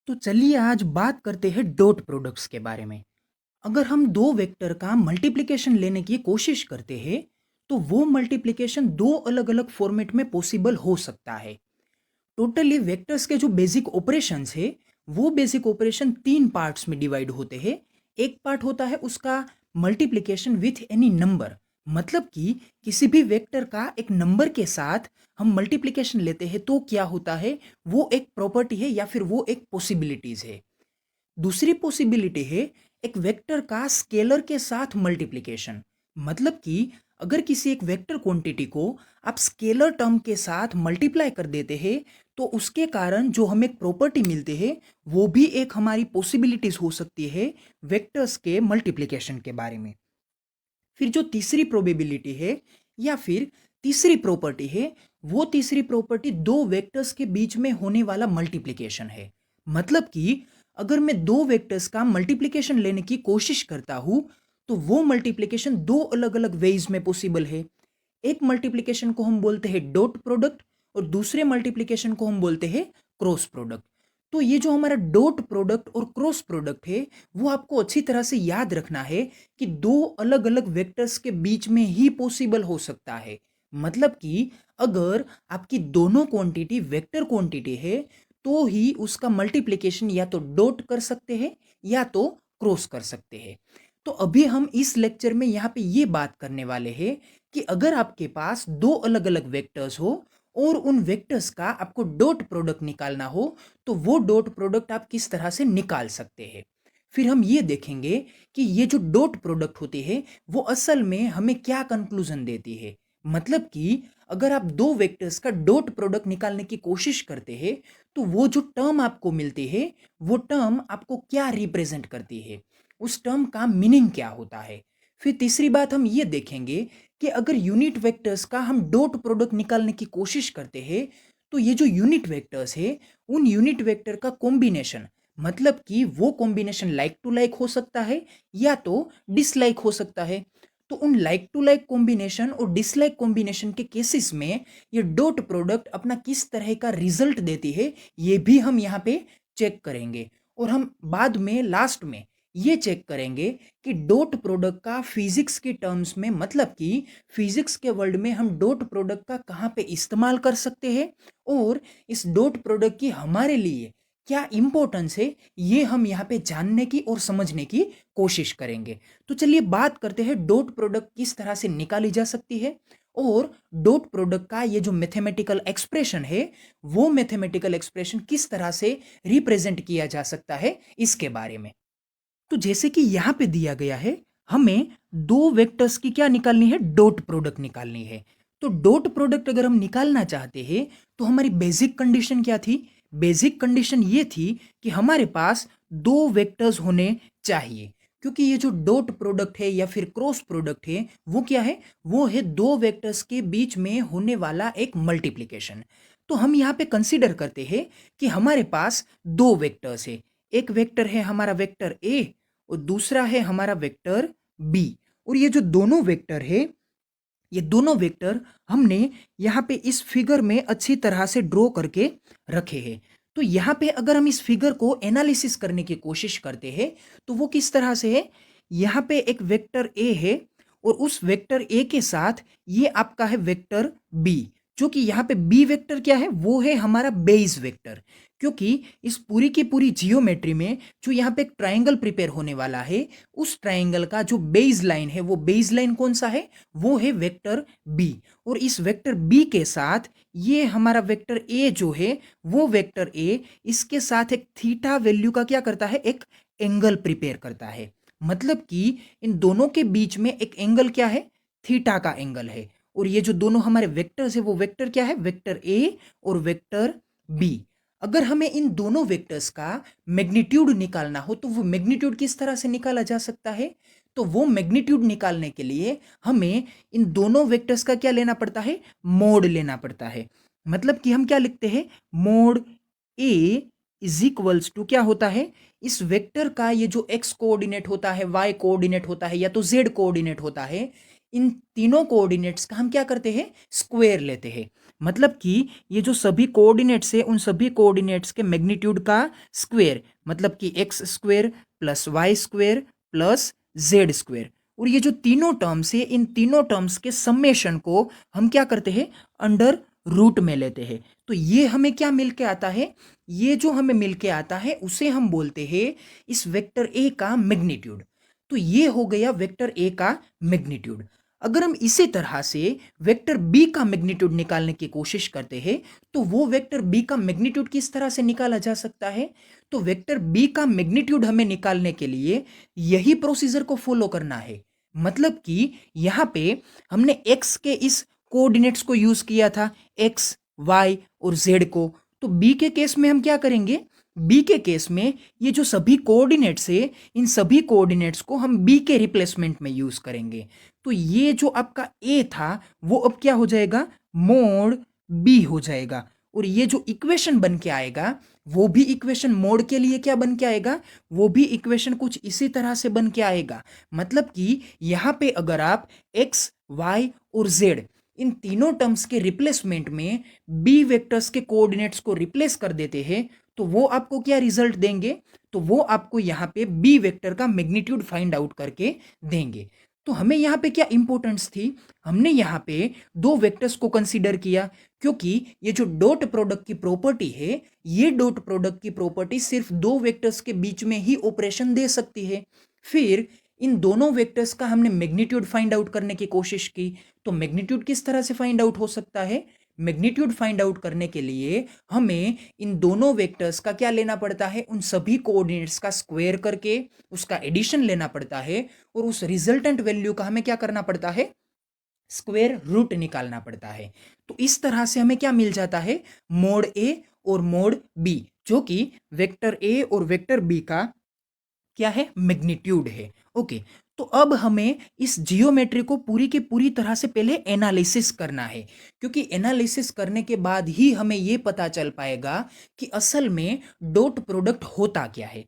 तो चलिए आज बात करते हैं डॉट प्रोडक्ट्स के बारे में। अगर हम दो वेक्टर का मल्टीप्लिकेशन लेने की कोशिश करते हैं तो वो मल्टीप्लिकेशन दो अलग अलग फॉर्मेट में पॉसिबल हो सकता है। टोटली वेक्टर्स के जो बेसिक ऑपरेशंस है वो बेसिक ऑपरेशन तीन पार्ट्स में डिवाइड होते हैं। एक पार्ट होता है उसका मल्टीप्लिकेशन विथ एनी नंबर, मतलब कि किसी भी वेक्टर का एक नंबर के साथ हम मल्टीप्लिकेशन लेते हैं तो क्या होता है, वो एक प्रॉपर्टी है या फिर वो एक पॉसिबिलिटीज है। दूसरी पॉसिबिलिटी है एक वेक्टर का स्केलर के साथ मल्टीप्लिकेशन, मतलब कि अगर किसी एक वेक्टर क्वांटिटी को आप स्केलर टर्म के साथ मल्टीप्लाई कर देते हैं तो उसके कारण जो हमें एक प्रॉपर्टी मिलती है वो भी एक हमारी पॉसिबिलिटीज हो सकती है वेक्टर्स के मल्टीप्लिकेशन के बारे में। फिर जो तीसरी प्रोबेबिलिटी है या फिर तीसरी प्रॉपर्टी है, वो तीसरी प्रॉपर्टी दो वेक्टर्स के बीच में होने वाला मल्टीप्लिकेशन है। मतलब कि अगर मैं दो वेक्टर्स का मल्टीप्लिकेशन लेने की कोशिश करता हूं तो वो मल्टीप्लिकेशन दो अलग अलग वेज में पॉसिबल है। एक मल्टीप्लिकेशन को हम बोलते हैं डॉट प्रोडक्ट और दूसरे मल्टीप्लिकेशन को हम बोलते हैं क्रॉस प्रोडक्ट। तो ये जो हमारा डॉट प्रोडक्ट और क्रॉस प्रोडक्ट है वो आपको अच्छी तरह से याद रखना है कि दो अलग अलग वेक्टर्स के बीच में ही पॉसिबल हो सकता है। मतलब कि अगर आपकी दोनों क्वांटिटी वेक्टर क्वांटिटी है तो ही उसका मल्टीप्लिकेशन या तो डॉट कर सकते हैं या तो क्रॉस कर सकते हैं। तो अभी हम इस लेक्चर में यहाँ पे ये बात करने वाले हैं कि अगर आपके पास दो अलग अलग वेक्टर्स हो और उन वेक्टर्स का आपको डॉट प्रोडक्ट निकालना हो तो वो डॉट प्रोडक्ट आप किस तरह से निकाल सकते हैं। फिर हम ये देखेंगे कि ये जो डॉट प्रोडक्ट होती है वो असल में हमें क्या कंक्लूजन देती है। मतलब कि अगर आप दो वेक्टर्स का डॉट प्रोडक्ट निकालने की कोशिश करते हैं तो वो जो टर्म आपको मिलती है वो टर्म आपको क्या रिप्रेजेंट करती है, उस टर्म का मीनिंग क्या होता है। फिर तीसरी बात हम ये देखेंगे कि अगर यूनिट वेक्टर्स का हम डॉट प्रोडक्ट निकालने की कोशिश करते हैं तो ये जो यूनिट वेक्टर्स है उन यूनिट वेक्टर का कॉम्बिनेशन, मतलब कि वो कॉम्बिनेशन लाइक टू लाइक हो सकता है या तो डिसलाइक हो सकता है। तो उन लाइक टू लाइक कॉम्बिनेशन और डिसलाइक कॉम्बिनेशन के केसेस में ये डॉट प्रोडक्ट अपना किस तरह का रिजल्ट देती है ये भी हम यहाँ पे चेक करेंगे। और हम बाद में लास्ट में ये चेक करेंगे कि डॉट प्रोडक्ट का फिजिक्स की टर्म्स में, मतलब कि फिजिक्स के वर्ल्ड में हम डॉट प्रोडक्ट का कहाँ पे इस्तेमाल कर सकते हैं और इस डॉट प्रोडक्ट की हमारे लिए क्या इंपॉर्टेंस है, ये हम यहाँ पे जानने की और समझने की कोशिश करेंगे। तो चलिए बात करते हैं डॉट प्रोडक्ट किस तरह से निकाली जा सकती है और डॉट प्रोडक्ट का ये जो मैथमेटिकल एक्सप्रेशन है वो मैथमेटिकल एक्सप्रेशन किस तरह से रिप्रेजेंट किया जा सकता है इसके बारे में। तो जैसे कि यहाँ पे दिया गया है, हमें दो वेक्टर्स की क्या निकालनी है, डॉट प्रोडक्ट निकालनी है। तो डॉट प्रोडक्ट अगर हम निकालना चाहते हैं तो हमारी बेसिक कंडीशन क्या थी, बेसिक कंडीशन ये थी कि हमारे पास दो वेक्टर्स होने चाहिए। क्योंकि ये जो डॉट प्रोडक्ट है या फिर क्रॉस प्रोडक्ट है वो क्या है, वो है दो वेक्टर्स के बीच में होने वाला एक मल्टीप्लिकेशन। तो हम यहाँ पे कंसीडर करते हैं कि हमारे पास दो वेक्टर्स है। एक वेक्टर है हमारा वेक्टर ए और दूसरा है हमारा वेक्टर बी। और ये जो दोनों वेक्टर है, ये दोनों वेक्टर हमने यहाँ पे इस फिगर में अच्छी तरह से ड्रॉ करके रखे हैं। तो यहाँ पे अगर हम इस फिगर को एनालिसिस करने की कोशिश करते हैं तो वो किस तरह से है, यहाँ पे एक वेक्टर ए है और उस वेक्टर ए के साथ ये आपका है वेक्टर बी। जो कि यहाँ पे बी वेक्टर क्या है, वो है हमारा बेस वेक्टर। क्योंकि इस पूरी की पूरी जियोमेट्री में जो यहाँ पे एक ट्राइंगल प्रिपेयर होने वाला है, उस ट्राइंगल का जो बेस लाइन है वो बेस लाइन कौन सा है, वो है वेक्टर बी। और इस वेक्टर बी के साथ ये हमारा वेक्टर ए जो है, वो वेक्टर ए इसके साथ एक थीटा वैल्यू का क्या करता है, एक एंगल प्रिपेयर करता है। मतलब कि इन दोनों के बीच में एक एंगल क्या है, थीटा का एंगल है। और ये जो दोनों हमारे वेक्टर्स है वो वेक्टर क्या है, वेक्टर ए और वेक्टर बी। अगर हमें इन दोनों वेक्टर्स का मैग्नीट्यूड निकालना हो तो वो मैग्नीट्यूड किस तरह से निकाला जा सकता है, तो वो मैग्नीट्यूड निकालने के लिए हमें इन दोनों वेक्टर्स का क्या लेना पड़ता है, मोड लेना पड़ता है। मतलब कि हम क्या लिखते हैं, mod A is equals to क्या होता है, इस वेक्टर का ये जो एक्स कोऑर्डिनेट होता है, वाई कोऑर्डिनेट होता है या तो जेड कोऑर्डिनेट होता है, इन तीनों कोऑर्डिनेट्स का हम क्या करते हैं, स्क्वायर लेते हैं। मतलब कि ये जो सभी कोऑर्डिनेट्स है उन सभी कोऑर्डिनेट्स के मैग्नीट्यूड का स्क्वायर, मतलब कि X square plus Y square plus Z square. और ये जो तीनों टर्म्स है इन तीनों टर्म्स के समेशन को हम क्या करते हैं, अंडर रूट में लेते हैं। तो ये हमें क्या मिल के आता है, ये जो हमें मिल के आता है उसे हम बोलते हैं इस वेक्टर ए का मैग्नीट्यूड। तो ये हो गया वेक्टर ए का मैग्नीट्यूड। अगर हम इसी तरह से वेक्टर बी का मैग्नीट्यूड निकालने की कोशिश करते हैं तो वो वेक्टर बी का मैग्नीट्यूड किस तरह से निकाला जा सकता है, तो वेक्टर बी का मैग्नीट्यूड हमें निकालने के लिए यही प्रोसीजर को फॉलो करना है। मतलब कि यहां पे हमने एक्स के इस कोऑर्डिनेट्स को यूज किया था, एक्स वाई और जेड को। तो बी के केस में हम क्या करेंगे, बी के केस में ये जो सभी कोऑर्डिनेट्स है इन सभी कोऑर्डिनेट्स को हम बी के रिप्लेसमेंट में यूज करेंगे। तो ये जो आपका ए था वो अब क्या हो जाएगा, मोड बी हो जाएगा। और ये जो इक्वेशन बन के आएगा वो भी इक्वेशन मोड के लिए क्या बन के आएगा, वो भी इक्वेशन कुछ इसी तरह से बन के आएगा। मतलब कि यहां पे अगर आप एक्स वाई और जेड इन तीनों टर्म्स के रिप्लेसमेंट में बी वेक्टर्स के कोऑर्डिनेट्स को रिप्लेस कर देते हैं तो वो आपको क्या रिजल्ट देंगे, तो वो आपको यहां पे बी वेक्टर का मैग्नीट्यूड फाइंड आउट करके देंगे। तो हमें यहां पे क्या इंपॉर्टेंस थी, हमने यहां पे दो वेक्टर्स को कंसीडर किया क्योंकि ये जो डॉट प्रोडक्ट की प्रॉपर्टी है ये डॉट प्रोडक्ट की प्रॉपर्टी सिर्फ दो वेक्टर्स के बीच में ही ऑपरेशन दे सकती है। फिर इन दोनों वेक्टर्स का हमने मैग्नीट्यूड फाइंड आउट करने की कोशिश की। तो मैग्नीट्यूड किस तरह से फाइंड आउट हो सकता है, मैग्नीट्यूड फाइंड आउट करने के लिए हमें इन दोनों वेक्टर्स का क्या लेना पड़ता है, उन सभी कोऑर्डिनेट्स का स्क्वायर करके उसका एडिशन लेना पड़ता है और उस रिजल्टेंट वैल्यू का हमें क्या करना पड़ता है, स्क्वायर रूट निकालना पड़ता है। तो इस तरह से हमें क्या मिल जाता है, मोड ए और मोड बी, जो कि वेक्टर ए और वेक्टर बी का क्या है, मैग्नीट्यूड है। ओके, तो अब हमें इस जियोमेट्री को पूरी की पूरी तरह से पहले एनालिसिस करना है, क्योंकि एनालिसिस करने के बाद ही हमें यह पता चल पाएगा कि असल में डॉट प्रोडक्ट होता क्या है।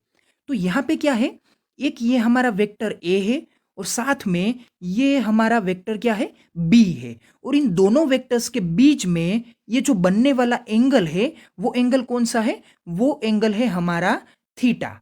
तो यहां पे क्या है, एक ये हमारा वेक्टर ए है और साथ में ये हमारा वेक्टर क्या है, बी है। और इन दोनों वेक्टर्स के बीच में ये जो बनने वाला एंगल है वो एंगल कौन सा है, वो एंगल है हमारा थीटा।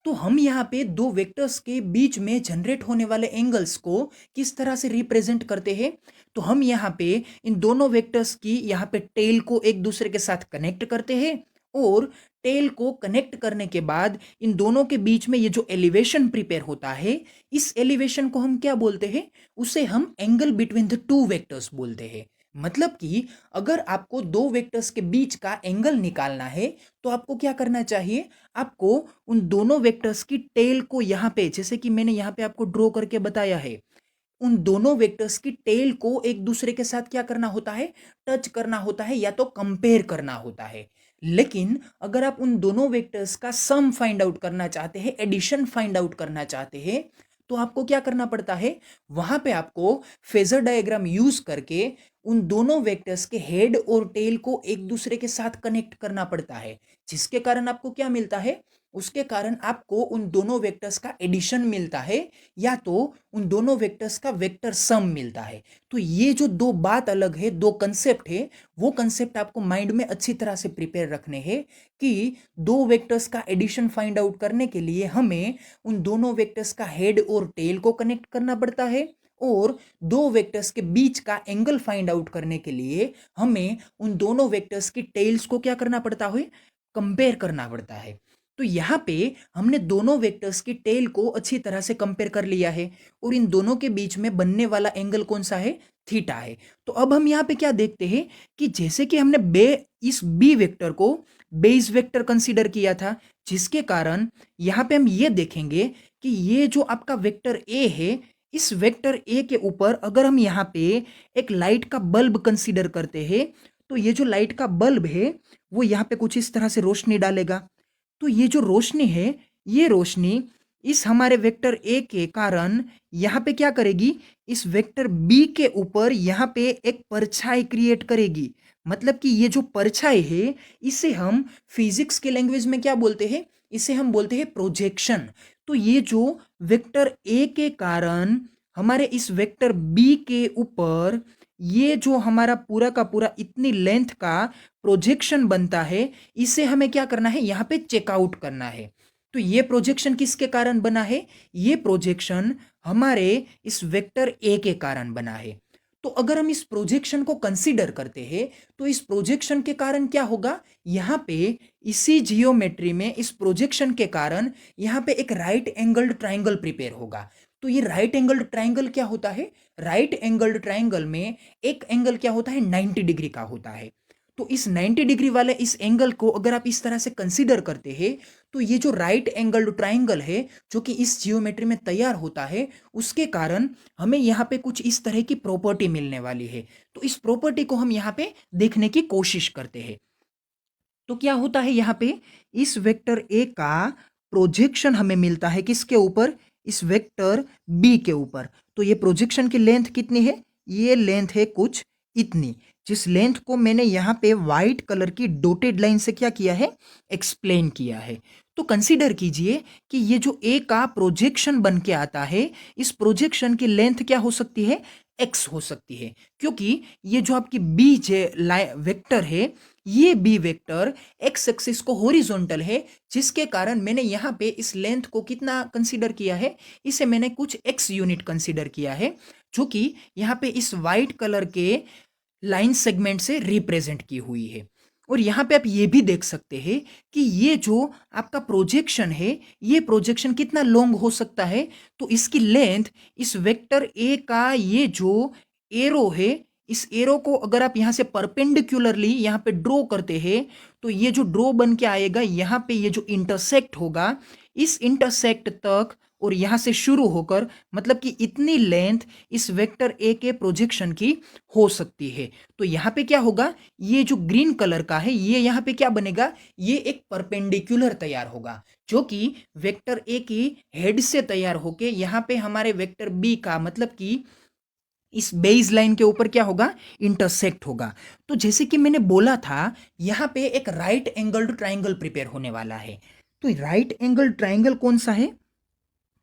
तो हम यहाँ पे दो वेक्टर्स के बीच में जनरेट होने वाले एंगल्स को किस तरह से रिप्रेजेंट करते हैं, तो हम यहाँ पे इन दोनों वेक्टर्स की यहाँ पे टेल को एक दूसरे के साथ कनेक्ट करते हैं और टेल को कनेक्ट करने के बाद इन दोनों के बीच में ये जो एलिवेशन प्रिपेयर होता है इस एलिवेशन को हम क्या बोलते हैं, उसे हम angle between the two vectors बोलते हैं। मतलब कि अगर आपको दो वेक्टर्स के बीच का एंगल निकालना है तो आपको क्या करना चाहिए, आपको उन दोनों वेक्टर्स की टेल को यहां पे, जैसे कि मैंने यहां पे आपको ड्रॉ करके बताया है, उन दोनों वेक्टर्स की टेल को एक दूसरे के साथ क्या करना होता है, टच करना होता है या तो कंपेयर करना होता है। लेकिन अगर आप उन दोनों वेक्टर्स का सम फाइंड आउट करना चाहते हैं, एडिशन फाइंड आउट करना चाहते हैं, तो आपको क्या करना पड़ता है, वहां पे आपको फेजर डायग्राम यूज करके उन दोनों वेक्टर्स के हेड और टेल को एक दूसरे के साथ कनेक्ट करना पड़ता है, जिसके कारण आपको क्या मिलता है, उसके कारण आपको उन दोनों वेक्टर्स का एडिशन मिलता है या तो उन दोनों वेक्टर्स का वेक्टर सम मिलता है। तो ये जो दो बात अलग है, दो कंसेप्ट है, वो कंसेप्ट आपको माइंड में अच्छी तरह से प्रिपेयर रखने हैं कि दो वेक्टर्स का एडिशन फाइंड आउट करने के लिए हमें उन दोनों वेक्टर्स का हेड और टेल को कनेक्ट करना पड़ता है और दो वेक्टर्स के बीच का एंगल फाइंड आउट करने के लिए हमें उन दोनों वेक्टर्स की टेल्स को क्या करना पड़ता है, कंपेयर करना पड़ता है। तो यहाँ पे हमने दोनों वेक्टर्स की टेल को अच्छी तरह से कंपेयर कर लिया है और इन दोनों के बीच में बनने वाला एंगल कौन सा है, थीटा है। तो अब हम यहाँ पे क्या देखते हैं कि जैसे कि हमने इस बी वेक्टर को बेस वेक्टर कंसीडर किया था, जिसके कारण यहाँ पे हम ये देखेंगे कि ये जो आपका वेक्टर ए है, इस वेक्टर ए के ऊपर अगर हम यहाँ पे एक लाइट का बल्ब कंसीडर करते हैं तो ये जो लाइट का बल्ब है वो यहाँ पे कुछ इस तरह से रोशनी डालेगा। तो ये जो रोशनी है, ये रोशनी इस हमारे वेक्टर ए के कारण यहाँ पे क्या करेगी, इस वेक्टर बी के ऊपर यहाँ पे एक परछाई क्रिएट करेगी। मतलब कि ये जो परछाई है इसे हम फिजिक्स के लैंग्वेज में क्या बोलते हैं, इसे हम बोलते हैं प्रोजेक्शन। तो ये जो वेक्टर ए के कारण हमारे इस वेक्टर बी के ऊपर ये जो हमारा पूरा का पूरा इतनी लेंथ का प्रोजेक्शन बनता है, इसे हमें क्या करना है, यहाँ पे चेकआउट करना है। तो ये प्रोजेक्शन किसके कारण बना है? ये प्रोजेक्शन हमारे इस वेक्टर ए के कारण बना है। तो अगर हम इस प्रोजेक्शन को कंसीडर करते हैं तो इस प्रोजेक्शन के कारण क्या होगा, यहाँ पे इसी जियोमेट्री में इस प्रोजेक्शन के कारण यहाँ पे एक राइट एंगल्ड ट्राइंगल प्रिपेयर होगा। तो ये राइट एंगल्ड ट्राइंगल क्या होता है? राइट एंगल्ड ट्राइंगल में एक एंगल क्या होता है, 90 डिग्री का होता है। तो इस 90 डिग्री वाले इस एंगल को अगर आप इस तरह से कंसीडर करते हैं तो ये जो राइट एंगल्ड ट्राइंगल है जो कि इस जियोमेट्री में तैयार होता है, उसके कारण हमें यहाँ पे कुछ इस तरह की प्रॉपर्टी मिलने वाली है। तो इस प्रॉपर्टी को हम यहाँ पे देखने की कोशिश करते हैं। तो क्या होता है, यहाँ पे इस वेक्टर ए का प्रोजेक्शन हमें मिलता है किसके ऊपर? इस वेक्टर बी के ऊपर। तो ये प्रोजेक्शन की लेंथ कितनी है? ये लेंथ है कुछ इतनी, जिस लेंथ को मैंने यहाँ पे व्हाइट कलर की डॉटेड लाइन से क्या किया है, एक्सप्लेन किया है। तो कंसीडर कीजिए कि ये जो ए का प्रोजेक्शन बन के आता है, इस प्रोजेक्शन की लेंथ क्या हो सकती है, एक्स हो सकती है, क्योंकि ये जो आपकी बी जे वेक्टर है, ये बी वेक्टर एक्स एक्सिस को हॉरिजॉन्टल है, जिसके कारण मैंने यहाँ पे इस लेंथ को कितना कंसीडर किया है, इसे मैंने कुछ एक्स यूनिट कंसीडर किया है, जो कि यहाँ पे इस वाइट कलर के लाइन सेगमेंट से रिप्रेजेंट की हुई है। और यहाँ पे आप ये भी देख सकते हैं कि ये जो आपका प्रोजेक्शन है, ये प्रोजेक्शन कितना लॉन्ग हो सकता है। तो इसकी लेंथ इस वेक्टर ए का ये जो एरो है, इस एरो को अगर आप यहाँ से परपेंडिकुलरली यहाँ पे ड्रॉ करते हैं तो ये जो ड्रॉ बन के आएगा, यहाँ पे ये जो इंटरसेक्ट होगा, इस इंटरसेक्ट तक और यहाँ से शुरू होकर, मतलब कि इतनी लेंथ इस वेक्टर ए के प्रोजेक्शन की हो सकती है। तो यहाँ पे क्या होगा, ये जो ग्रीन कलर का है, ये यहाँ पे क्या बनेगा, ये एक परपेंडिकुलर तैयार होगा, जो कि वेक्टर ए की हेड से तैयार होके यहाँ पे हमारे वेक्टर बी का, मतलब कि इस बेस लाइन के ऊपर क्या होगा, इंटरसेक्ट होगा। तो जैसे कि मैंने बोला था, यहाँ पे एक राइट एंगल्ड ट्राइंगल प्रिपेयर होने वाला है। तो राइट एंगल ट्राइंगल कौन सा है?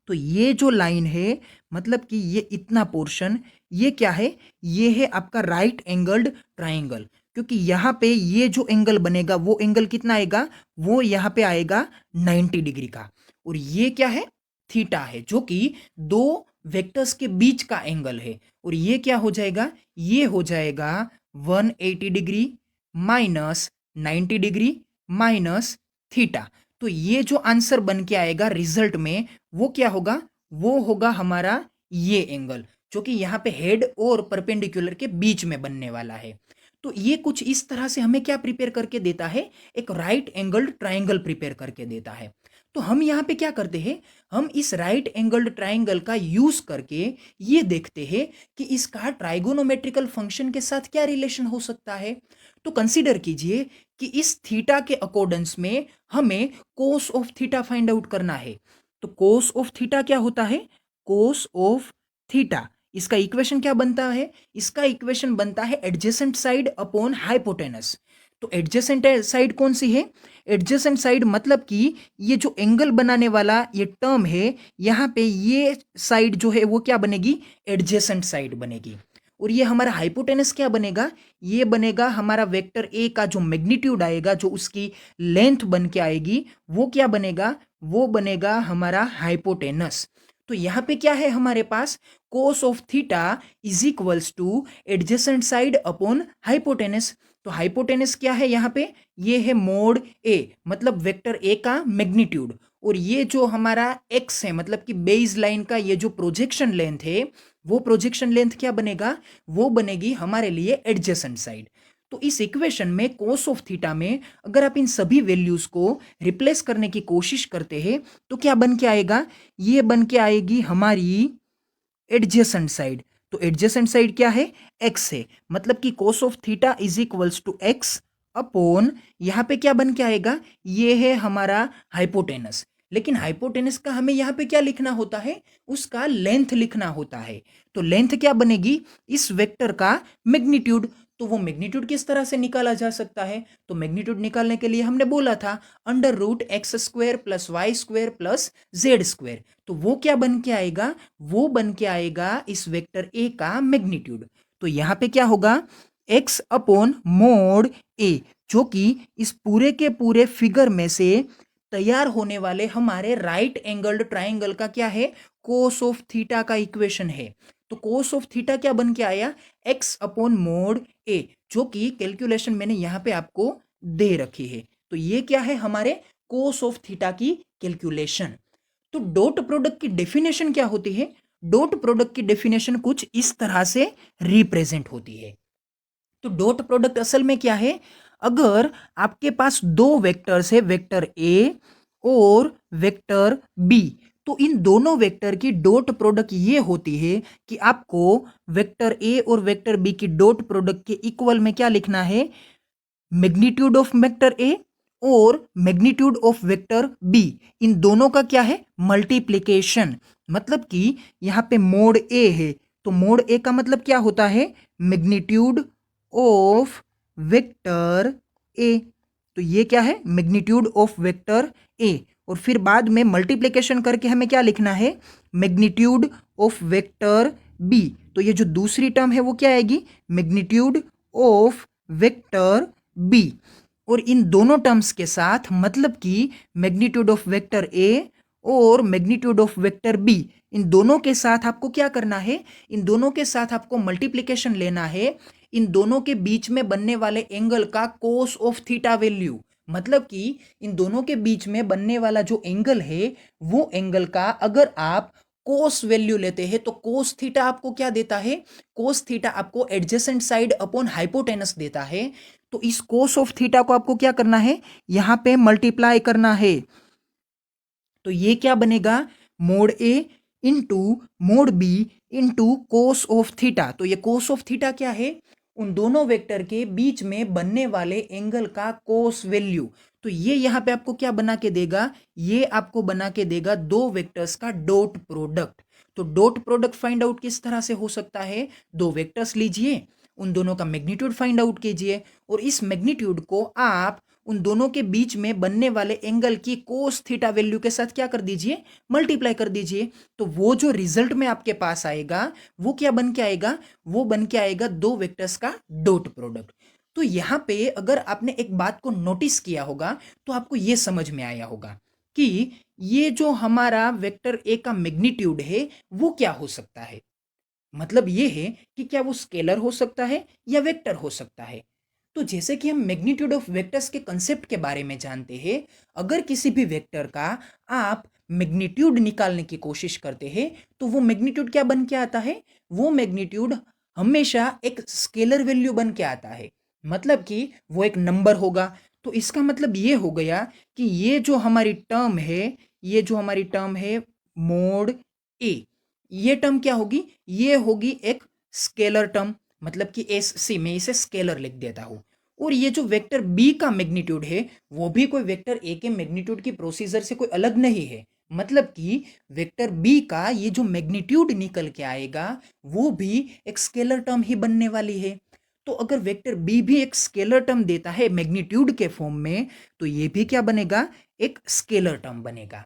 तो ये जो लाइन है, मतलब कि ये इतना पोर्शन, ये क्या है, ये है आपका राइट एंगल्ड ट्राइंगल, क्योंकि यहाँ पे ये जो एंगल बनेगा वो एंगल कितना आएगा, वो यहाँ पे आएगा 90 डिग्री का। और ये क्या है, थीटा है, जो कि दो वेक्टर्स के बीच का एंगल है। और ये क्या हो जाएगा, ये हो जाएगा 180 degree minus 90 degree minus theta. तो ये जो आंसर बन के आएगा रिजल्ट में, वो क्या होगा, वो होगा हमारा ये एंगल, जो कि यहाँ पे हेड और परपेंडिकुलर के बीच में बनने वाला है। तो ये कुछ इस तरह से हमें क्या प्रिपेयर करके देता है, एक राइट एंगल्ड ट्राइंगल प्रिपेयर करके देता है। तो हम यहाँ पे क्या करते हैं, हम इस राइट एंगल्ड ट्राइंगल का यूज करके ये देखते हैं कि इसका ट्राइगोनोमेट्रिकल फंक्शन के साथ क्या रिलेशन हो सकता है। तो कंसीडर कीजिए कि इस थीटा के अकॉर्डेंस में हमें कोस ऑफ थीटा फाइंड आउट करना है। तो कोस ऑफ थीटा क्या होता है, कोस ऑफ थीटा, इसका इक्वेशन क्या बनता है, इसका इक्वेशन बनता है एडजेसेंट साइड अपॉन हाइपोटेनस। तो एडजेसेंट साइड कौन सी है, एडजेसेंट साइड मतलब कि ये जो एंगल बनाने वाला ये टर्म है, यहाँ पे ये साइड जो है वो क्या बनेगी, एडजेसेंट साइड बनेगी। और ये हमारा हाइपोटेनस क्या बनेगा, ये बनेगा हमारा वेक्टर ए का जो मैग्नीट्यूड आएगा, जो उसकी लेंथ बन के आएगी, वो क्या बनेगा, वो बनेगा हमारा हाइपोटेनस। तो यहाँ पे क्या है हमारे पास, cos of theta is equals to adjacent side upon hypotenuse. तो हाइपोटेनस क्या है यहाँ पे, ये है मोड ए, मतलब वेक्टर ए का मैग्नीट्यूड। और ये जो हमारा एक्स है, मतलब कि बेस लाइन का ये जो प्रोजेक्शन लेंथ है, वो प्रोजेक्शन लेंथ क्या बनेगा, वो बनेगी हमारे लिए एडजेसेंट साइड। तो इस इक्वेशन में कोस ऑफ थीटा में अगर आप इन सभी वैल्यूज को रिप्लेस करने की कोशिश करते हैं तो क्या बन के आएगा, ये बन के आएगी हमारी एडजेसेंट साइड। तो एडजेसेंट साइड क्या है, एक्स है, मतलब कि cos of theta is equals to X upon, यहां पे क्या बन के आएगा, ये है हमारा हाइपोटेनस। लेकिन हाइपोटेनस का हमें यहाँ पे क्या लिखना होता है, उसका लेंथ लिखना होता है। तो लेंथ क्या बनेगी, इस वेक्टर का मैग्नीट्यूड। तो वो मैग्नीट्यूड किस तरह से निकाला जा सकता है? तो मैग्नीट्यूड निकालने के लिए हमने बोला था under root X square plus Y square plus Z square. तो वो क्या बन के आएगा? वो बन के आएगा इस वेक्टर ए का मैग्नीट्यूड। तो यहाँ पे क्या होगा? एक्स अपॉन मोड ए, जो कि इस पूरे के पूरे फिगर में से तैयार होने वाले हमारे राइट एंगल्ड ट्राइंगल का क्या है? कोस ऑफ थीटा का इक्वेशन है। तो कोस ऑफ थीटा क्या बन के आया? एक्स अपॉन मोड ए, जो कि कैलकुलेशन मैंने यहां पे आपको दे रखी है। तो ये क्या है? हमारे कोस ऑफ थीटा की कैलकुलेशन। तो डॉट प्रोडक्ट की डेफिनेशन क्या होती है? डॉट प्रोडक्ट की डेफिनेशन कुछ इस तरह से रिप्रेजेंट होती है। तो डॉट प्रोडक्ट असल में क्या है? अगर आपके पास दो वेक्टर्स है, वेक्टर ए और वेक्टर बी, तो इन दोनों वेक्टर की डॉट प्रोडक्ट ये होती है कि आपको वेक्टर ए और वेक्टर बी की डॉट प्रोडक्ट के इक्वल में क्या लिखना है? मैग्नीट्यूड ऑफ वेक्टर ए और मैग्नीट्यूड ऑफ वेक्टर बी, इन दोनों का क्या है? मल्टीप्लीकेशन। मतलब कि यहां पे मोड ए है, तो मोड ए का मतलब क्या होता है? मैग्नीट्यूड ऑफ वेक्टर ए। तो ये क्या है? मैग्नीट्यूड ऑफ वेक्टर ए। और फिर बाद में मल्टीप्लीकेशन करके हमें क्या लिखना है? Magnitude of vector B. तो ये जो दूसरी टर्म है वो क्या आएगी? Magnitude of vector B. और इन दोनों टर्म्स के साथ मतलब कि मैग्नीट्यूड ऑफ वेक्टर ए और मैग्नीट्यूड ऑफ वेक्टर बी, इन दोनों के साथ आपको क्या करना है? इन दोनों के साथ आपको मल्टीप्लीकेशन लेना है इन दोनों के बीच में बनने वाले एंगल का कोस ऑफ थीटा वैल्यू। मतलब कि इन दोनों के बीच में बनने वाला जो एंगल है वो एंगल का अगर आप कोस वैल्यू लेते हैं तो कोस थीटा आपको क्या देता है? कोस थीटा आपको एडजेसेंट साइड अपॉन हाइपोटेनस देता है। तो इस कोस ऑफ थीटा को आपको क्या करना है? यहां पे मल्टीप्लाई करना है। तो ये क्या बनेगा? Mod A into mod B into cos of theta. तो ये कोस ऑफ थीटा क्या है? उन दोनों वेक्टर के बीच में बनने वाले एंगल का कोस वैल्यू। तो ये यहां पे आपको क्या बना के देगा? ये आपको बना के देगा दो वेक्टर्स का डॉट प्रोडक्ट। तो डॉट प्रोडक्ट फाइंड आउट किस तरह से हो सकता है? दो वेक्टर्स लीजिए, उन दोनों का मैग्नीट्यूड फाइंड आउट कीजिए और इस मैग्नीट्यूड को आप उन दोनों के बीच में बनने वाले एंगल की कोस थीटा वैल्यू के साथ क्या कर दीजिए? मल्टीप्लाई कर दीजिए। तो वो जो रिजल्ट में आपके पास आएगा वो क्या बन के आएगा? वो बन के आएगा दो वेक्टर्स का डॉट प्रोडक्ट। तो यहां पे अगर आपने एक बात को नोटिस किया होगा तो आपको यह समझ में आया होगा कि ये जो हमारा वेक्टर ए का मैग्नीट्यूड है वो क्या हो सकता है। मतलब ये है कि क्या वो स्केलर हो सकता है या वेक्टर हो सकता है। तो जैसे कि हम मैग्नीट्यूड ऑफ वेक्टर्स के कंसेप्ट के बारे में जानते हैं, अगर किसी भी वेक्टर का आप मैग्नीट्यूड निकालने की कोशिश करते हैं तो वो मैग्नीट्यूड क्या बन के आता है? वो मैग्नीट्यूड हमेशा एक स्केलर वैल्यू बन के आता है। मतलब कि वो एक नंबर होगा। तो इसका मतलब ये हो गया कि ये जो हमारी टर्म है, ये जो हमारी टर्म है मोड ए, ये टर्म क्या होगी? ये होगी एक स्केलर टर्म। मतलब कि एस सी में इसे स्केलर लिख देता हूं। और ये जो वेक्टर बी का मैग्नीट्यूड है वो भी कोई वेक्टर ए के मैग्नीट्यूड की प्रोसीजर से कोई अलग नहीं है। मतलब कि वेक्टर बी का ये जो मैग्नीट्यूड निकल के आएगा वो भी एक स्केलर टर्म ही बनने वाली है। तो अगर वेक्टर बी भी एक स्केलर टर्म देता है मैग्नीट्यूड के फॉर्म में तो ये भी क्या बनेगा? एक स्केलर टर्म बनेगा।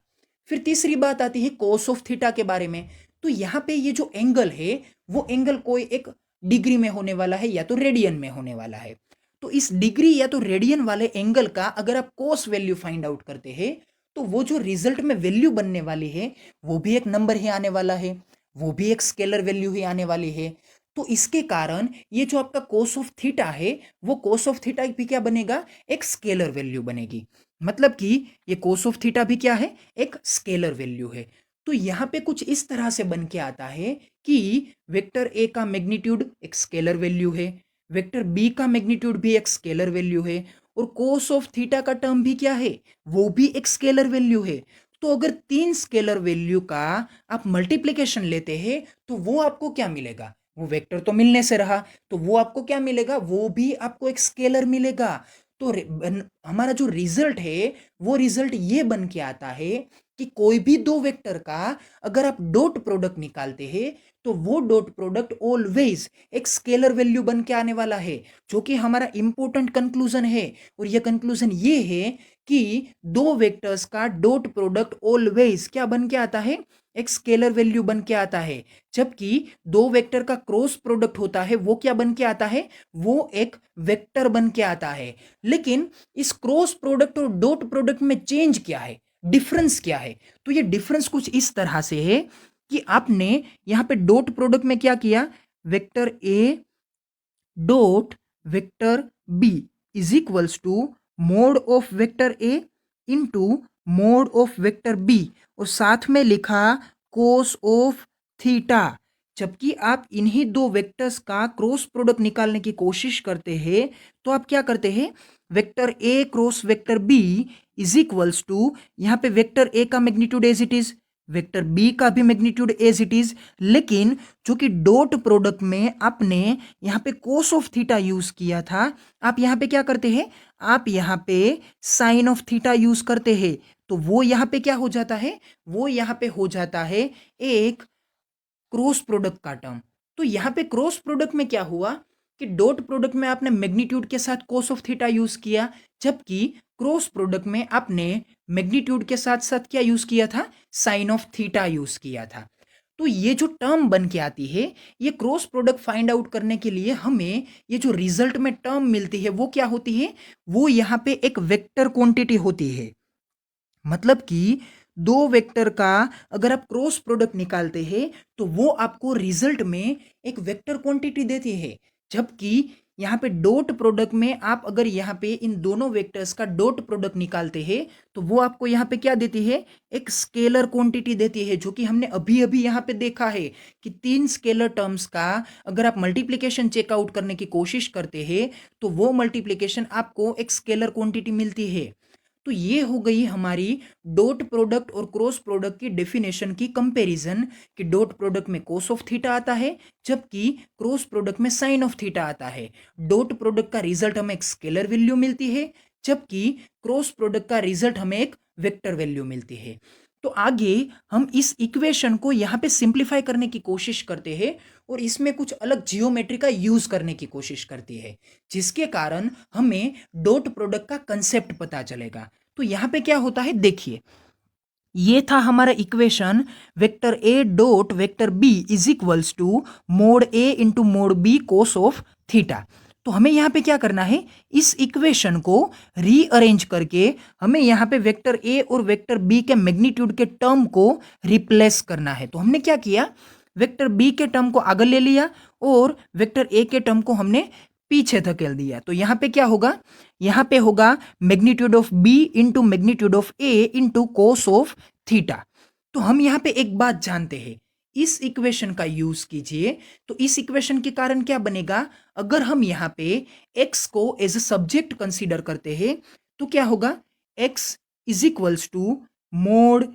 फिर तीसरी बात आती है कोस ऑफ थीटा के बारे में। तो यहां पे ये जो एंगल है वो एंगल कोई एक डिग्री में होने वाला है या तो रेडियन में होने वाला है। तो इस डिग्री या तो रेडियन वाले एंगल का अगर आप कोस वैल्यू फाइंड आउट करते हैं तो वो जो रिजल्ट में वैल्यू बनने वाली है वो भी एक नंबर ही आने वाला है, वो भी एक स्केलर वैल्यू ही आने वाली है। तो इसके कारण ये जो आपका कोस ऑफ थीटा है वो कोस ऑफ थीटा भी क्या बनेगा? एक स्केलर वैल्यू बनेगी। मतलब कि ये कोस ऑफ थीटा भी क्या है? एक स्केलर वैल्यू है। तो यहां पे कुछ इस तरह से बन के आता है कि वेक्टर ए का मैग्नीट्यूड एक स्केलर वैल्यू है, वेक्टर बी का मैग्नीट्यूड भी एक स्केलर वैल्यू है और कोस ऑफ थीटा का टर्म भी क्या है? वो भी एक स्केलर वैल्यू है। तो अगर तीन स्केलर वैल्यू का आप मल्टीप्लिकेशन लेते हैं तो वो आपको क्या मिलेगा? वो वेक्टर तो मिलने से रहा, तो वो आपको क्या मिलेगा? वो भी आपको एक स्केलर मिलेगा। तो हमारा जो रिजल्ट है वो रिजल्ट ये बन के आता है कि कोई भी दो वेक्टर का अगर आप डॉट प्रोडक्ट निकालते हैं तो वो डॉट प्रोडक्ट ऑलवेज एक स्केलर वैल्यू बन के आने वाला है, जो कि हमारा इंपॉर्टेंट कंक्लूजन है। और ये कंक्लूजन ये है कि दो वेक्टर्स का डॉट प्रोडक्ट ऑलवेज क्या बन के आता है, एक स्केलर वैल्यू बन के आता है। जबकि दो वेक्टर का क्रॉस प्रोडक्ट होता है, वो क्या बन के आता है, वो एक वेक्टर बन के आता है। लेकिन इस क्रॉस प्रोडक्ट और डॉट प्रोडक्ट में चेंज क्या है, डिफरेंस क्या है? तो ये डिफरेंस कुछ इस तरह से है कि आपने यहां पे डॉट प्रोडक्ट में क्या किया, vector A dot vector B is equals to mod of vector A into mod of vector B, और साथ में लिखा कोस ऑफ थीटा। जबकि आप इन्हीं दो वेक्टर्स का क्रॉस प्रोडक्ट निकालने की कोशिश करते हैं, तो आप क्या करते हैं, vector A cross vector B is equals to, यहां पे वेक्टर ए का magnitude as it is, vector B का भी मैग्नीट्यूड एज इट इज, लेकिन जो कि डॉट प्रोडक्ट में आपने यहां पे कोस ऑफ थीटा यूज किया था, आप यहां पे क्या करते हैं, आप यहां पे साइन ऑफ थीटा यूज करते हैं। तो वो यहां पे क्या हो जाता है, वो यहां पे हो जाता है एक क्रॉस प्रोडक्ट का टर्म। तो यहां पे क्रॉस प्रोडक्ट में क्या हुआ कि डॉट प्रोडक्ट में आपने मैग्नीट्यूड के साथ कोस ऑफ थीटा यूज किया, जबकि क्रॉस प्रोडक्ट में आपने मैग्नीट्यूड के साथ साथ क्या यूज किया था, साइन ऑफ थीटा यूज किया था। तो ये जो टर्म बन के आती है, ये क्रॉस प्रोडक्ट फाइंड आउट करने के लिए हमें ये जो रिजल्ट में टर्म मिलती है वो क्या होती है, वो यहां पे एक वेक्टर क्वांटिटी होती है। मतलब कि दो वेक्टर का अगर आप क्रॉस प्रोडक्ट निकालते हैं तो वो आपको रिजल्ट में एक वेक्टर क्वांटिटी देती है। जबकि यहाँ पे डॉट प्रोडक्ट में आप अगर यहाँ पे इन दोनों वेक्टर्स का डॉट प्रोडक्ट निकालते हैं तो वो आपको यहाँ पे क्या देती है, एक स्केलर क्वांटिटी देती है, जो कि हमने अभी अभी यहाँ पे देखा है कि तीन स्केलर टर्म्स का अगर आप मल्टीप्लीकेशन चेकआउट करने की कोशिश करते हैं तो वो मल्टीप्लीकेशन आपको एक स्केलर क्वांटिटी मिलती है। तो ये हो गई हमारी डॉट प्रोडक्ट और क्रॉस प्रोडक्ट की डेफिनेशन की कंपैरिजन, कि डॉट प्रोडक्ट में कोस ऑफ थीटा आता है जबकि क्रॉस प्रोडक्ट में साइन ऑफ थीटा आता है। डॉट प्रोडक्ट का रिजल्ट हमें एक स्केलर वैल्यू मिलती है, जबकि क्रॉस प्रोडक्ट का रिजल्ट हमें एक वेक्टर वैल्यू मिलती है। तो आगे हम इस इक्वेशन को यहाँ पे सिंप्लीफाई करने की कोशिश करते हैं और इसमें कुछ अलग जियोमेट्री का यूज करने की कोशिश करती है, जिसके कारण हमें डॉट प्रोडक्ट का कंसेप्ट पता चलेगा। तो यहां पे क्या होता है, देखिए, ये था हमारा equation, vector A dot vector B is equals to mod A into mod B cos of theta. तो हमें यहां पे क्या करना है, इस इक्वेशन को रीअरेंज करके हमें यहां पे वेक्टर ए और वेक्टर बी के मैग्नीट्यूड के टर्म को रिप्लेस करना है। तो हमने क्या किया, वेक्टर बी के टर्म को आगे ले लिया और वेक्टर ए के टर्म को हमने पीछे धकेल दिया। तो यहां पे क्या होगा, यहां पे होगा magnitude of B into magnitude of A into cos of theta. तो हम यहां पे एक बात जानते हैं, इस इक्वेशन का यूज कीजिए तो इस इक्वेशन के कारण क्या बनेगा, अगर हम यहां पे x को एज अ सब्जेक्ट कंसीडर करते हैं तो क्या होगा, x is equals to mod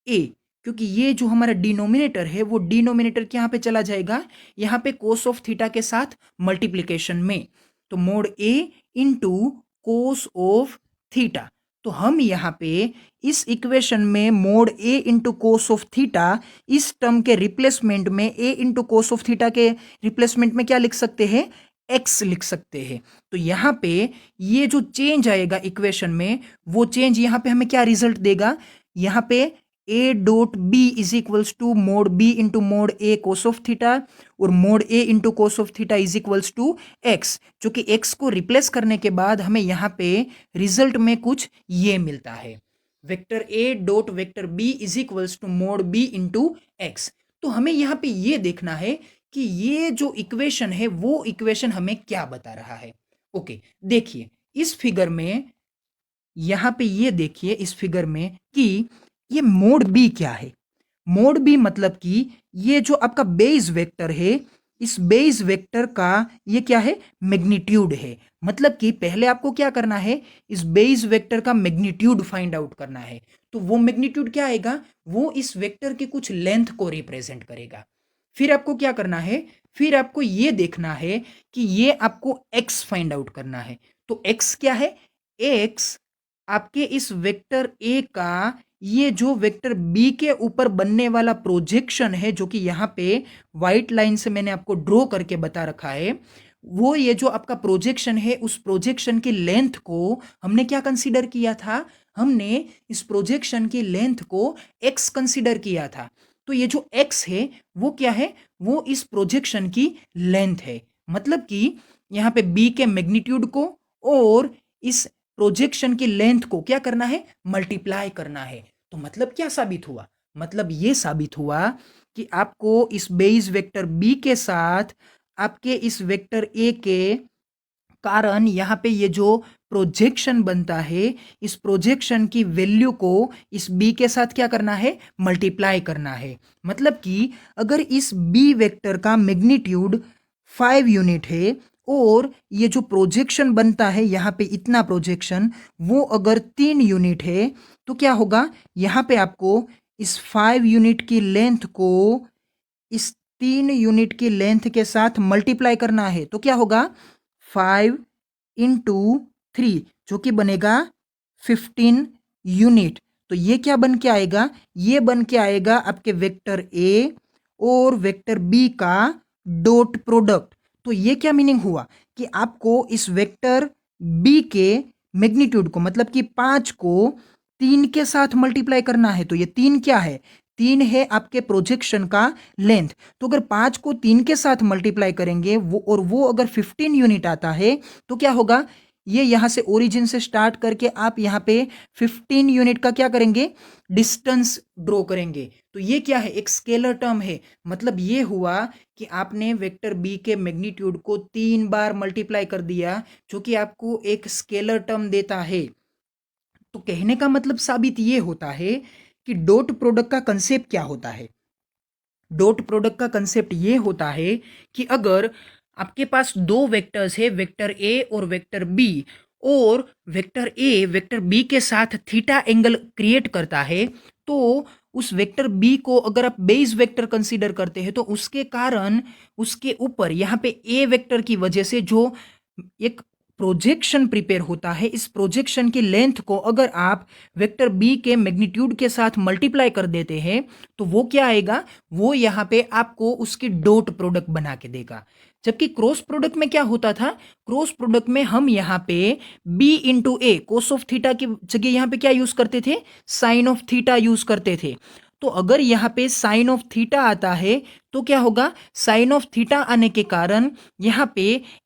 A, क्योंकि ये जो हमारा डिनोमिनेटर है वो डिनोमिनेटर के यहां पे चला जाएगा, यहां पे कोस ऑफ थीटा के साथ मल्टीप्लीकेशन में। तो mode A into cos of theta. तो हम यहां पे इस इक्वेशन में mode A into cos of theta, इस टर्म के रिप्लेसमेंट में ए इंटू कोस ऑफ थीटा के रिप्लेसमेंट में क्या लिख सकते हैं, एक्स लिख सकते हैं। तो यहां पे ये जो चेंज आएगा इक्वेशन में, वो चेंज यहां पे हमें क्या रिजल्ट देगा, यहां पे A dot B is equals to mod B into mod A cos of theta, और mod A into cos of theta is equals to X, जो कि एक्स को रिप्लेस करने के बाद हमें यहां पे रिजल्ट में कुछ ये मिलता है, vector A dot vector B is equals to mod B into X. तो हमें यहां पे ये देखना है कि ये जो इक्वेशन है वो इक्वेशन हमें क्या बता रहा है। ओके, देखिए इस फिगर में, यहां पे ये देखिए इस फिगर में कि ये मोड बी क्या है। मोड बी मतलब कि ये जो आपका बेस वेक्टर है, इस बेस वेक्टर का ये क्या है, मैग्नीट्यूड है। मतलब कि पहले आपको क्या करना है, इस बेस वेक्टर का मैग्नीट्यूड फाइंड आउट करना है। तो वो मैग्नीट्यूड क्या आएगा, वो इस वेक्टर की कुछ लेंथ को रिप्रेजेंट करेगा। फिर आपको क्या करना है, फिर आपको ये देखना है कि ये आपको एक्स फाइंड आउट करना है। तो एक्स क्या है, एक्स आपके इस वेक्टर ए का ये जो वेक्टर बी के ऊपर बनने वाला प्रोजेक्शन है, जो कि यहाँ पे व्हाइट लाइन से मैंने आपको ड्रॉ करके बता रखा है, वो ये जो आपका प्रोजेक्शन है, उस प्रोजेक्शन की लेंथ को हमने क्या कंसीडर किया था? हमने इस प्रोजेक्शन की लेंथ को एक्स कंसीडर किया था। तो ये जो एक्स है वो क्या है? वो इस प्रोजेक्शन की लेंथ है। मतलब कि यहाँ पे बी के मैग्नीट्यूड को और इस प्रोजेक्शन की लेंथ को क्या करना है? मल्टीप्लाई करना है। तो मतलब क्या साबित हुआ? मतलब ये साबित हुआ कि आपको इस बेस वेक्टर बी के साथ आपके इस वेक्टर ए के कारण यहाँ पे ये जो प्रोजेक्शन बनता है, इस प्रोजेक्शन की वैल्यू को इस बी के साथ क्या करना है? मल्टीप्लाई करना है। मतलब कि अगर इस बी वेक्टर का मैग्नीट्यूड 5 यूनिट है और ये जो प्रोजेक्शन बनता है यहाँ पे इतना प्रोजेक्शन, वो अगर 3 यूनिट है, तो क्या होगा? यहाँ पे आपको इस 5 यूनिट की लेंथ को इस 3 यूनिट की लेंथ के साथ मल्टीप्लाई करना है। तो क्या होगा? 5 इंटू 3, जो कि बनेगा 15 यूनिट। तो ये क्या बन के आएगा? ये बन के आएगा आपके वेक्टर ए और वेक्टर बी का डॉट प्रोडक्ट। तो ये क्या मीनिंग हुआ कि आपको इस वेक्टर बी के मैग्नीट्यूड को, मतलब कि 5 को 3 के साथ मल्टीप्लाई करना है। तो ये 3 क्या है? 3 है आपके प्रोजेक्शन का लेंथ। तो अगर 5 को 3 के साथ मल्टीप्लाई करेंगे वो अगर 15 यूनिट आता है, तो क्या होगा? ये यहाँ से ओरिजिन से स्टार्ट करके आप यहाँ पे 15 यूनिट का क्या करेंगे? डिस्टेंस ड्रॉ करेंगे। तो ये क्या है? एक स्केलर टर्म है। मतलब ये हुआ कि आपने वेक्टर बी के मैग्नीट्यूड को 3 बार मल्टीप्लाई कर दिया, जो कि आपको एक स्केलर टर्म देता है। तो कहने का मतलब साबित ये होता है कि डॉट प्रोडक्ट का कंसेप्ट क्या होता है? डॉट प्रोडक्ट का कंसेप्ट ये होता है कि अगर आपके पास दो वेक्टर्स है, वेक्टर ए और वेक्टर बी, और वेक्टर ए वेक्टर बी के साथ थीटा एंगल क्रिएट करता है, तो उस वेक्टर बी को अगर आप बेस वेक्टर कंसीडर करते हैं, तो उसके कारण उसके ऊपर यहाँ पे ए वेक्टर की वजह से जो एक प्रोजेक्शन प्रिपेयर होता है, इस प्रोजेक्शन की लेंथ को अगर आप वेक्टर बी के मैग्नीट्यूड के साथ मल्टीप्लाई कर देते हैं, तो वो क्या आएगा? वो यहाँ पे आपको उसकी डॉट प्रोडक्ट बना के देगा। जबकि क्रॉस प्रोडक्ट में क्या होता था? क्रॉस प्रोडक्ट में हम यहाँ पे B into A cos of theta की जगह यहाँ पे क्या यूज करते थे? साइन ऑफ थीटा यूज करते थे। तो अगर यहाँ पे साइन ऑफ थीटा आता है, तो क्या होगा? साइन ऑफ थीटा आने के कारण यहाँ पे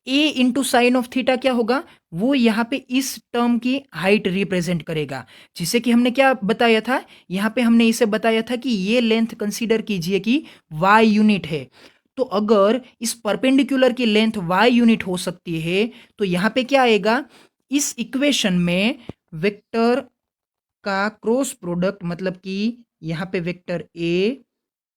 ए इंटू साइन ऑफ थीटा क्या होगा? वो यहाँ पे इस टर्म की हाइट रिप्रेजेंट करेगा, जिसे कि हमने क्या बताया था? यहाँ पे हमने इसे बताया था कि ये लेंथ कंसीडर कीजिए कि y यूनिट है। तो अगर इस परपेंडिकुलर की लेंथ y यूनिट हो सकती है, तो यहाँ पे क्या आएगा? इस इक्वेशन में वेक्टर का क्रॉस प्रोडक्ट, मतलब कि यहाँ पे vector A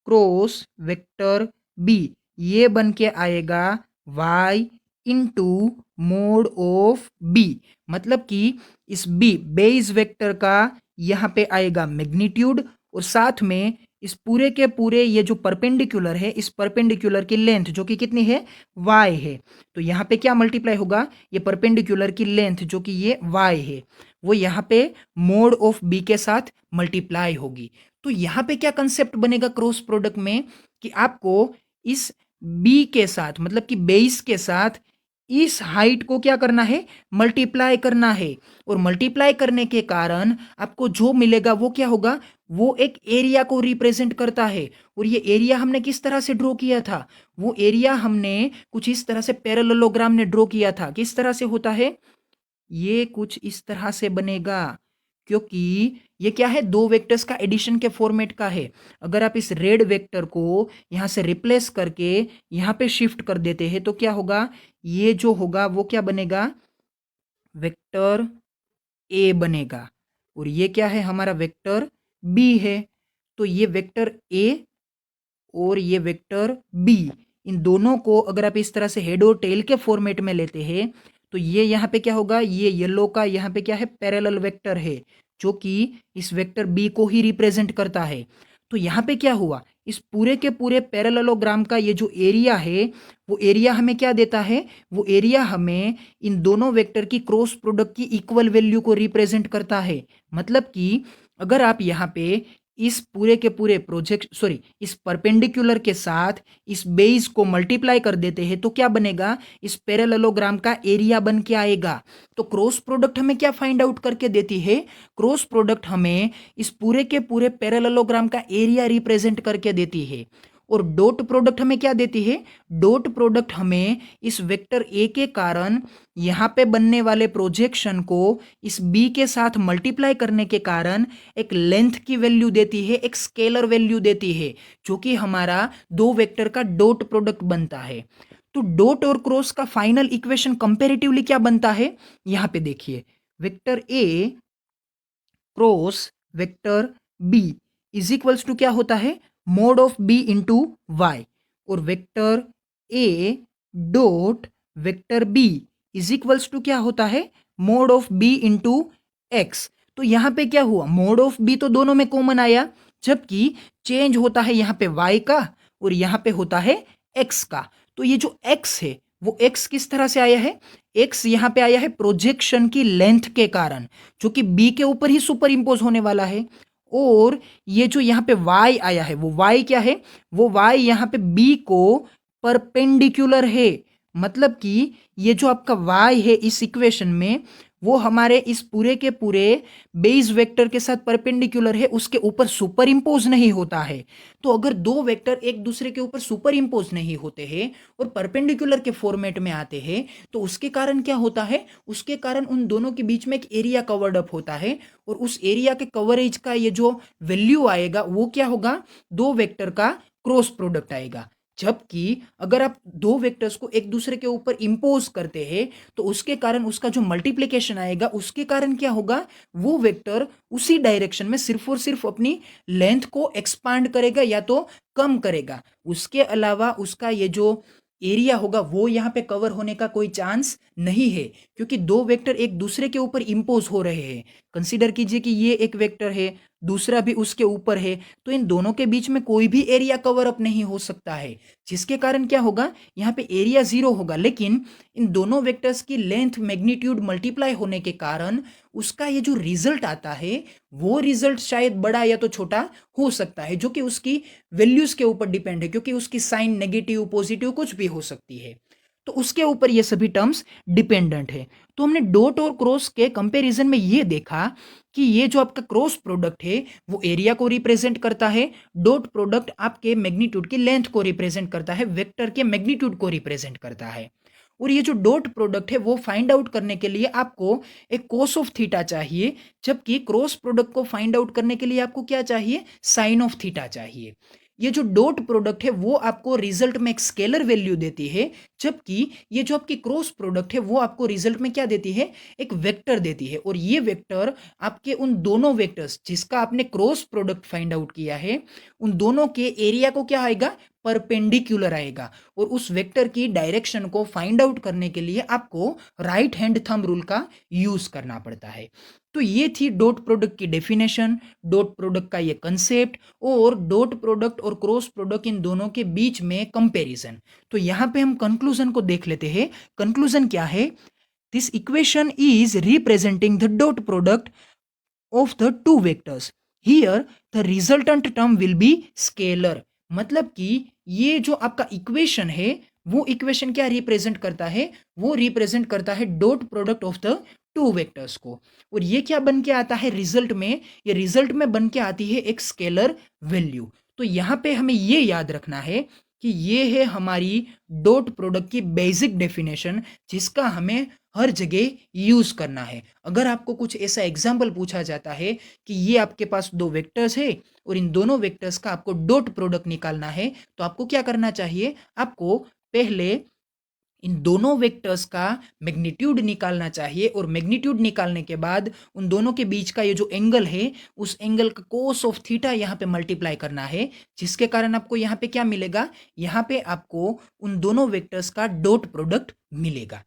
cross vector B, ये बन के आएगा y into mod of B. मतलब कि इस बी बेस वेक्टर का यहाँ पे आएगा मैग्नीट्यूड, और साथ में इस पूरे के पूरे ये जो परपेंडिकुलर है, इस परपेंडिकुलर की लेंथ जो कि कितनी है? y है। तो यहाँ पे क्या मल्टीप्लाई होगा? ये परपेंडिकुलर की लेंथ जो कि ये y है, वो यहाँ पे मोड ऑफ बी के साथ मल्टीप्लाई होगी। तो यहाँ पे क्या कंसेप्ट बनेगा क्रॉस प्रोडक्ट में? कि आपको इस बी के साथ, मतलब कि बेस के साथ इस हाइट को क्या करना है? मल्टीप्लाई करना है। और मल्टीप्लाई करने के कारण आपको जो मिलेगा वो क्या होगा? वो एक एरिया को रिप्रेजेंट करता है। और ये एरिया हमने किस तरह से ड्रॉ किया था? वो एरिया हमने कुछ इस तरह से पैरेललोग्राम ने ड्रॉ किया था। किस तरह से होता है? ये कुछ इस तरह से बनेगा, क्योंकि ये क्या है? दो वेक्टर्स का एडिशन के फॉर्मेट का है। अगर आप इस रेड वेक्टर को यहाँ से रिप्लेस करके यहाँ पे शिफ्ट कर देते हैं, तो क्या होगा? ये जो होगा वो क्या बनेगा? वेक्टर ए बनेगा। और ये क्या है? हमारा वेक्टर बी है। तो ये वेक्टर ए और ये वेक्टर बी, इन दोनों को अगर आप इस तरह से हेड और टेल के फॉर्मेट में लेते हैं, तो ये यहाँ पे क्या होगा? ये येलो का यहाँ पे क्या है? पैरेलल वेक्टर है, जो कि इस वेक्टर बी को ही रिप्रेजेंट करता है। तो यहाँ पे क्या हुआ? इस पूरे के पूरे पैरेललोग्राम का ये जो एरिया है, वो एरिया हमें क्या देता है? वो एरिया हमें इन दोनों वेक्टर की क्रॉस प्रोडक्ट की इक्वल वैल्यू को रिप्रेजेंट करता है। मतलब कि अगर आप यहाँ पे इस पूरे के पूरे इस परपेंडिकुलर के साथ इस बेस को मल्टीप्लाई कर देते हैं तो क्या बनेगा, इस पैरेललोग्राम का एरिया बन के आएगा। तो क्रॉस प्रोडक्ट हमें क्या फाइंड आउट करके देती है, क्रॉस प्रोडक्ट हमें इस पूरे के पूरे पैरेललोग्राम का एरिया रिप्रेजेंट करके देती है। और डॉट प्रोडक्ट हमें क्या देती है, डॉट प्रोडक्ट हमें इस वेक्टर ए के कारण यहाँ पे बनने वाले प्रोजेक्शन को इस बी के साथ मल्टीप्लाई करने के कारण एक लेंथ की वैल्यू देती है, एक स्केलर वैल्यू देती है, जो कि हमारा दो वेक्टर का डॉट प्रोडक्ट बनता है। तो डॉट और क्रॉस का फाइनल इक्वेशन कंपैरेटिवली क्या बनता है, यहां पे देखिए, vector A cross vector B is equals to क्या होता है, mod of B into Y, और vector A dot vector B is equals to क्या होता है, mod of B into X. तो यहां पे क्या हुआ, मोड ऑफ बी तो दोनों में कॉमन आया, जबकि चेंज होता है यहां पे वाई का और यहां पे होता है एक्स का। तो ये जो एक्स है वो एक्स किस तरह से आया है, एक्स यहां पे आया है प्रोजेक्शन की लेंथ के कारण, जो कि बी के ऊपर ही सुपर इंपोज होने वाला है। और ये जो यहाँ पे y आया है वो y क्या है, वो y यहाँ पे b को परपेंडिकुलर है। मतलब कि ये जो आपका y है इस इक्वेशन में, वो हमारे इस पूरे के पूरे बेस वेक्टर के साथ परपेंडिकुलर है, उसके ऊपर सुपर इंपोज नहीं होता है। तो अगर दो वेक्टर एक दूसरे के ऊपर सुपर इंपोज नहीं होते हैं और परपेंडिकुलर के फॉर्मेट में आते हैं, तो उसके कारण क्या होता है, उसके कारण उन दोनों के बीच में एक एरिया कवर्ड अप होता है, और उस एरिया के कवरेज का ये जो वैल्यू आएगा वो क्या होगा, दो वेक्टर का क्रॉस प्रोडक्ट आएगा। जबकि अगर आप दो वेक्टर्स को एक दूसरे के ऊपर इंपोज करते हैं तो उसके कारण उसका जो मल्टीप्लिकेशन आएगा उसके कारण क्या होगा, वो वेक्टर उसी डायरेक्शन में सिर्फ और सिर्फ अपनी लेंथ को एक्सपांड करेगा या तो कम करेगा। उसके अलावा उसका ये जो एरिया होगा वो यहाँ पे कवर होने का कोई चांस नहीं है, क्योंकि दो वेक्टर एक दूसरे के ऊपर इंपोज हो रहे हैं। कंसीडर कीजिए कि ये एक वेक्टर है, दूसरा भी उसके ऊपर है, तो इन दोनों के बीच में कोई भी एरिया कवर अप नहीं हो सकता है, जिसके कारण क्या होगा, यहाँ पे एरिया जीरो होगा। लेकिन इन दोनों वेक्टर्स की लेंथ मैग्नीट्यूड मल्टीप्लाई होने के कारण उसका ये जो रिजल्ट आता है वो रिजल्ट शायद बड़ा या तो छोटा हो सकता है, जो कि उसकी वैल्यूज के ऊपर डिपेंड है, क्योंकि उसकी साइन नेगेटिव पॉजिटिव कुछ भी हो सकती है। तो उसके ऊपर ये सभी टर्म्स डिपेंडेंट है। तो हमने डॉट और क्रॉस के कंपैरिजन में ये देखा कि ये जो आपका क्रॉस प्रोडक्ट है वो एरिया को रिप्रेजेंट करता है, डॉट प्रोडक्ट आपके मैग्नीट्यूड की लेंथ को रिप्रेजेंट करता है, वेक्टर के मैग्नीट्यूड को रिप्रेजेंट करता है। और ये जो डॉट प्रोडक्ट है वो फाइंड आउट करने के लिए आपको एक कोस ऑफ थीटा चाहिए, जबकि क्रॉस प्रोडक्ट को फाइंड आउट करने के लिए आपको क्या चाहिए, साइन ऑफ थीटा चाहिए। ये जो डॉट प्रोडक्ट है वो आपको रिजल्ट में एक स्केलर वैल्यू देती है, जबकि ये जो आपकी क्रॉस प्रोडक्ट है वो आपको रिजल्ट में क्या देती है, एक वेक्टर देती है। और ये वेक्टर आपके उन दोनों वेक्टर्स जिसका आपने क्रॉस प्रोडक्ट फाइंड आउट किया है उन दोनों के एरिया को क्या आएगा, परपेंडिकुलर आएगा। और उस वेक्टर की डायरेक्शन को फाइंड आउट करने के लिए आपको राइट हैंड थंब रूल का यूज करना पड़ता है। तो ये थी डॉट प्रोडक्ट की डेफिनेशन, डॉट प्रोडक्ट का ये कंसेप्ट, और डॉट प्रोडक्ट और क्रॉस प्रोडक्ट इन दोनों के बीच में कंपैरिजन। तो यहां पे हम कंक्लूजन को देख लेते हैं। कंक्लूजन क्या है, this equation is representing the dot product of the two vectors, here the resultant term will be scalar. मतलब कि ये जो आपका इक्वेशन है वो इक्वेशन क्या रिप्रेजेंट करता है, वो रिप्रेजेंट करता है dot product of the two vectors को। और ये क्या बन के आता है रिजल्ट में, ये रिजल्ट में बन के आती है एक स्केलर वैल्यू। तो यहां पे हमें ये याद रखना है कि ये है हमारी डॉट प्रोडक्ट की बेसिक डेफिनेशन, जिसका हमें हर जगह यूज करना है। अगर आपको कुछ ऐसा एग्जाम्पल पूछा जाता है कि ये आपके पास दो वेक्टर्स है और इन दोनों वेक्टर्स का आपको डॉट प्रोडक्ट निकालना है, तो आपको क्या करना चाहिए, आपको पहले इन दोनों वेक्टर्स का मैग्नीट्यूड निकालना चाहिए, और मैग्नीट्यूड निकालने के बाद उन दोनों के बीच का ये जो एंगल है उस एंगल का कोस ऑफ थीटा यहाँ पे मल्टीप्लाई करना है, जिसके कारण आपको यहाँ पे क्या मिलेगा, यहाँ पे आपको उन दोनों वेक्टर्स का डॉट प्रोडक्ट मिलेगा।